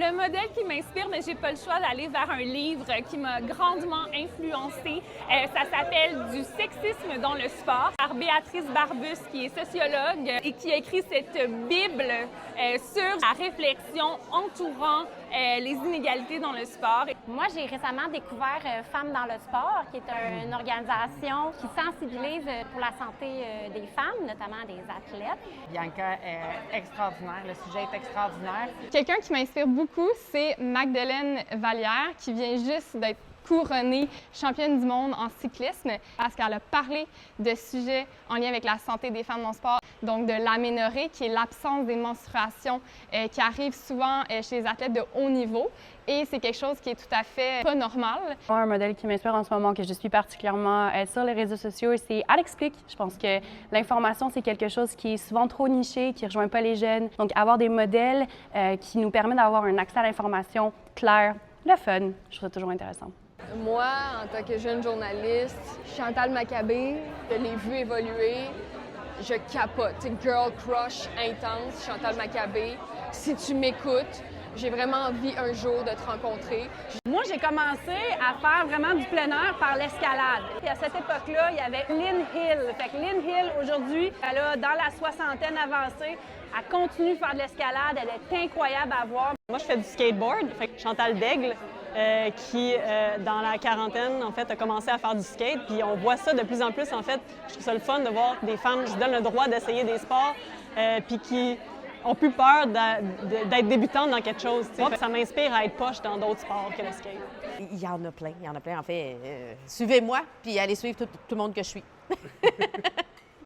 Le modèle qui m'inspire, mais j'ai pas le choix d'aller vers un livre qui m'a grandement influencée. Ça s'appelle « Du sexisme dans le sport » par Béatrice Barbus, qui est sociologue et qui a écrit cette bible sur la réflexion entourant les inégalités dans le sport. Moi, j'ai récemment découvert Femmes dans le sport, qui est une organisation qui sensibilise pour la santé des femmes, notamment des athlètes. Bianca est extraordinaire, le sujet est extraordinaire. Quelqu'un qui m'inspire beaucoup, c'est Magdeleine Vallière, qui vient juste d'être couronnée championne du monde en cyclisme parce qu'elle a parlé de sujets en lien avec la santé des femmes dans le sport, donc de l'aménorrhée, qui est l'absence des menstruations qui arrive souvent chez les athlètes de haut niveau. Et c'est quelque chose qui est tout à fait pas normal. Moi, un modèle qui m'inspire en ce moment, que je suis particulièrement sur les réseaux sociaux, c'est Elle explique. Je pense que l'information, c'est quelque chose qui est souvent trop niché, qui ne rejoint pas les jeunes. Donc, avoir des modèles qui nous permettent d'avoir un accès à l'information clair, le fun, je trouve ça toujours intéressant. Moi, en tant que jeune journaliste, Chantal Maccabé, je l'ai vue évoluer, je capote. Girl crush intense, Chantal Maccabé. Si tu m'écoutes, j'ai vraiment envie un jour de te rencontrer. Moi, j'ai commencé à faire vraiment du plein air par l'escalade. Et à cette époque-là, il y avait Lynn Hill. Fait que Lynn Hill, aujourd'hui, elle a dans la soixantaine avancée. Elle continue de faire de l'escalade. Elle est incroyable à voir. Moi, je fais du skateboard. Fait que Chantal Daigle, qui, dans la quarantaine, en fait, a commencé à faire du skate. Puis on voit ça de plus en plus, en fait. Je trouve ça le fun de voir des femmes qui se donnent le droit d'essayer des sports, puis qui ont plus peur d'être débutantes dans quelque chose. Ça m'inspire à être poche dans d'autres sports que le skate. Il y en a plein, En fait. Suivez-moi, puis allez suivre tout le monde que je suis.